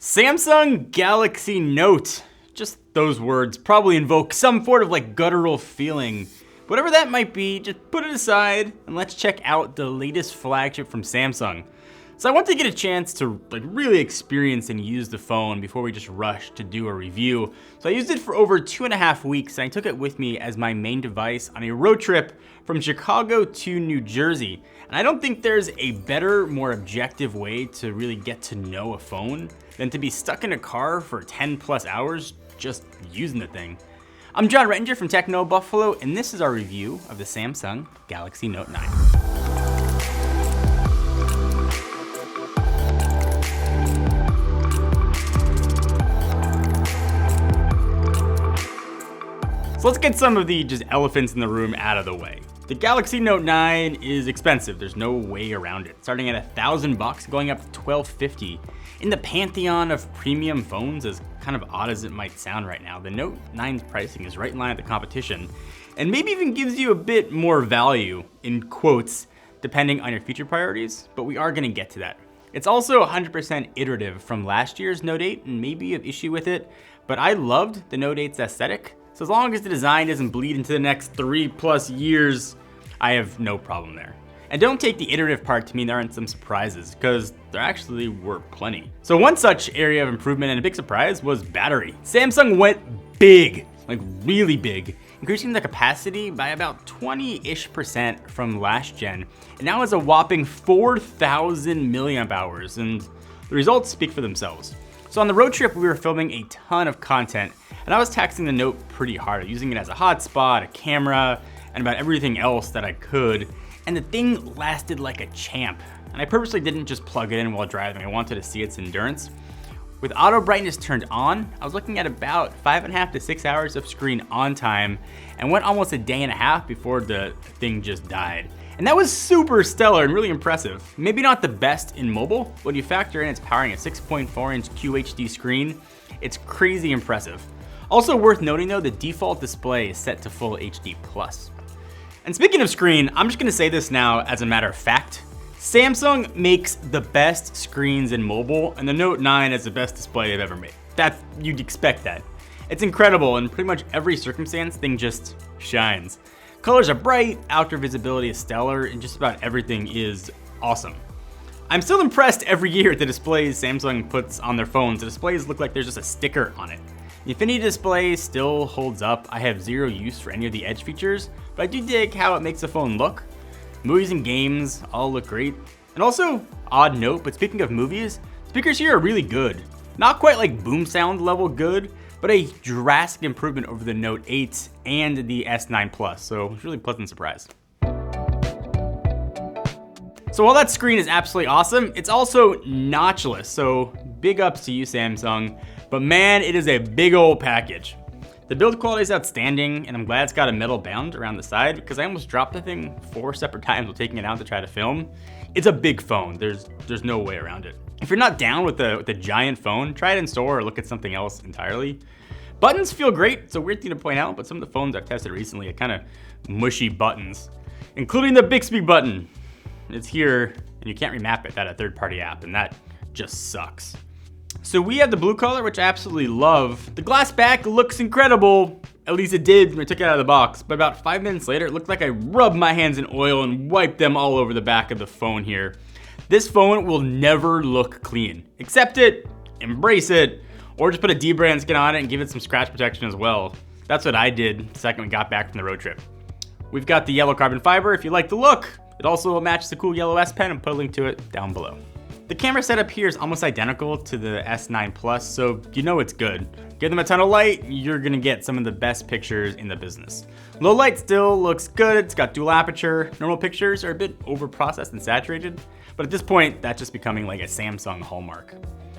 Samsung Galaxy Note. Just those words probably invoke some sort of guttural feeling. Whatever that might be, just put it aside and let's check out the latest flagship from Samsung. So I want to get a chance to really experience and use the phone before we just rush to do a review. So I used it for over 2.5 weeks and I took it with me as my main device on a road trip from Chicago to New Jersey. And I don't think there's a better, more objective way to really get to know a phone than to be stuck in a car for 10 plus hours just using the thing. I'm John Rettinger from Techno Buffalo, and this is our review of the Samsung Galaxy Note 9. So let's get some of the just elephants in the room out of the way. The Galaxy Note 9 is expensive, there's no way around it. Starting at $1,000, going up to $1,250. In the pantheon of premium phones, as kind of odd as it might sound right now, the Note 9's pricing is right in line with the competition, and maybe even gives you a bit more value, in quotes, depending on your future priorities, but we are gonna get to that. It's also 100% iterative from last year's Note 8, and maybe you have issue with it, but I loved the Note 8's aesthetic. So as long as the design doesn't bleed into the next 3+ years, I have no problem there. And don't take the iterative part to mean there aren't some surprises, because there actually were plenty. So one such area of improvement and a big surprise was battery. Samsung went big, really big, increasing the capacity by about 20-ish% from last gen, and now has a whopping 4,000 milliamp hours, and the results speak for themselves. So on the road trip, we were filming a ton of content, and I was taxing the Note pretty hard, using it as a hotspot, a camera, and about everything else that I could. And the thing lasted like a champ. And I purposely didn't just plug it in while driving, I wanted to see its endurance. With auto brightness turned on, I was looking at about 5.5 to 6 hours of screen on time, and went almost a day and a half before the thing just died. And that was super stellar and really impressive. Maybe not the best in mobile, but when you factor in it's powering a 6.4-inch QHD screen, it's crazy impressive. Also worth noting though, the default display is set to full HD+. And speaking of screen, I'm just gonna say this now as a matter of fact. Samsung makes the best screens in mobile, and the Note 9 is the best display they've ever made. You'd expect that. It's incredible, in pretty much every circumstance, thing just shines. Colors are bright, outdoor visibility is stellar, and just about everything is awesome. I'm still impressed every year at the displays Samsung puts on their phones. The displays look like there's just a sticker on it. The Infinity display still holds up. I have zero use for any of the Edge features, but I do dig how it makes the phone look. Movies and games all look great. And also, odd note, but speaking of movies, speakers here are really good. Not quite like boom sound level good, but a drastic improvement over the Note 8 and the S9 Plus, so it's really a pleasant surprise. So while that screen is absolutely awesome, it's also notchless, so big ups to you, Samsung. But man, it is a big old package. The build quality is outstanding, and I'm glad it's got a metal band around the side because I almost dropped the thing 4 separate times while taking it out to try to film. It's a big phone, there's no way around it. If you're not down with the giant phone, try it in store or look at something else entirely. Buttons feel great, it's a weird thing to point out, but some of the phones I've tested recently are kind of mushy buttons, including the Bixby button. It's here, and you can't remap it, that's a third-party app, and that just sucks. So we have the blue color, which I absolutely love. The glass back looks incredible, at least it did when I took it out of the box, but about 5 minutes later, it looked like I rubbed my hands in oil and wiped them all over the back of the phone here. This phone will never look clean. Accept it, embrace it, or just put a D-brand skin on it and give it some scratch protection as well. That's what I did the second we got back from the road trip. We've got the yellow carbon fiber if you like the look. It also matches the cool yellow S Pen, and put a link to it down below. The camera setup here is almost identical to the S9 Plus, so you know it's good. Give them a ton of light, you're gonna get some of the best pictures in the business. Low light still looks good, it's got dual aperture. Normal pictures are a bit over-processed and saturated, but at this point, that's just becoming like a Samsung hallmark.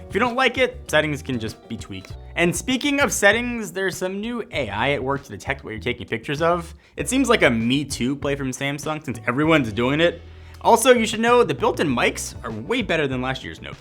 If you don't like it, settings can just be tweaked. And speaking of settings, there's some new AI at work to detect what you're taking pictures of. It seems like a Me Too play from Samsung since everyone's doing it. Also, you should know the built-in mics are way better than last year's Note.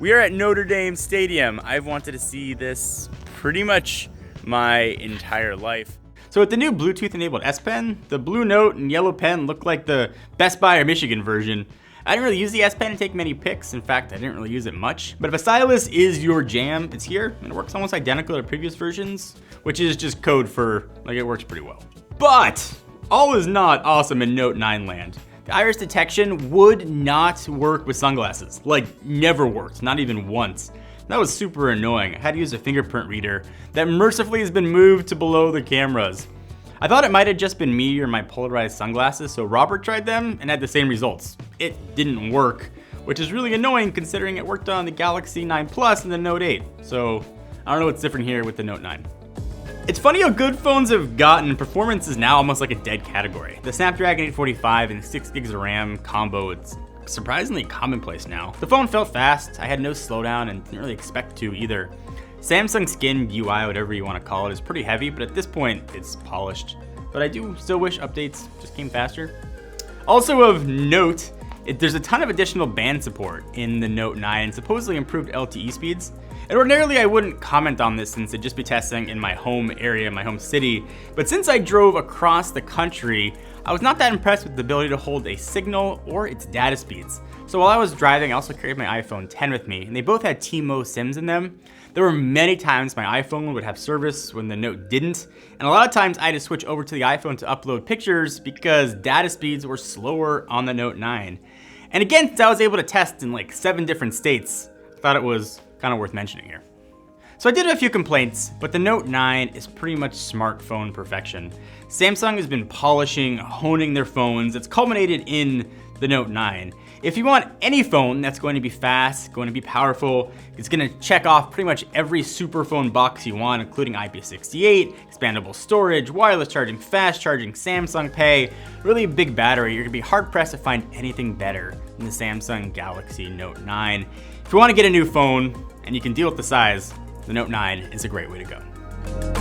We are at Notre Dame Stadium. I've wanted to see this pretty much my entire life. So with the new Bluetooth-enabled S Pen, the blue Note and yellow pen look like the Best Buy or Michigan version. I didn't really use the S Pen to take many pics. In fact, I didn't really use it much. But if a stylus is your jam, it's here, and it works almost identical to previous versions, which is just code for, like, it works pretty well. But all is not awesome in Note 9 land. The iris detection would not work with sunglasses. Like, never worked, not even once. That was super annoying. I had to use a fingerprint reader that mercifully has been moved to below the cameras. I thought it might have just been me or my polarized sunglasses, so Robert tried them and had the same results. It didn't work, which is really annoying considering it worked on the Galaxy 9 Plus and the Note 8. So I don't know what's different here with the Note 9. It's funny how good phones have gotten. Performance is now almost like a dead category. The Snapdragon 845 and 6 gigs of RAM combo, it's surprisingly commonplace now. The phone felt fast, I had no slowdown and didn't really expect to either. Samsung Skin UI, whatever you want to call it, is pretty heavy, but at this point, it's polished. But I do still wish updates just came faster. Also of note, there's a ton of additional band support in the Note 9 and supposedly improved LTE speeds. And ordinarily I wouldn't comment on this since it'd just be testing in my home area, my home city, but since I drove across the country, I was not that impressed with the ability to hold a signal or its data speeds. So while I was driving, I also carried my iPhone 10 with me, and they both had T-Mo SIMs in them. There were many times my iPhone would have service when the Note didn't, and a lot of times I had to switch over to the iPhone to upload pictures because data speeds were slower on the Note 9. And again, since I was able to test in like 7 different states, I thought it was kind of worth mentioning here. So I did have a few complaints, but the Note 9 is pretty much smartphone perfection. Samsung has been polishing, honing their phones. It's culminated in the Note 9. If you want any phone that's going to be fast, going to be powerful, it's going to check off pretty much every super phone box you want, including IP68, expandable storage, wireless charging, fast charging, Samsung Pay, really big battery, you're going to be hard pressed to find anything better than the Samsung Galaxy Note 9. If you want to get a new phone and you can deal with the size, the Note 9 is a great way to go.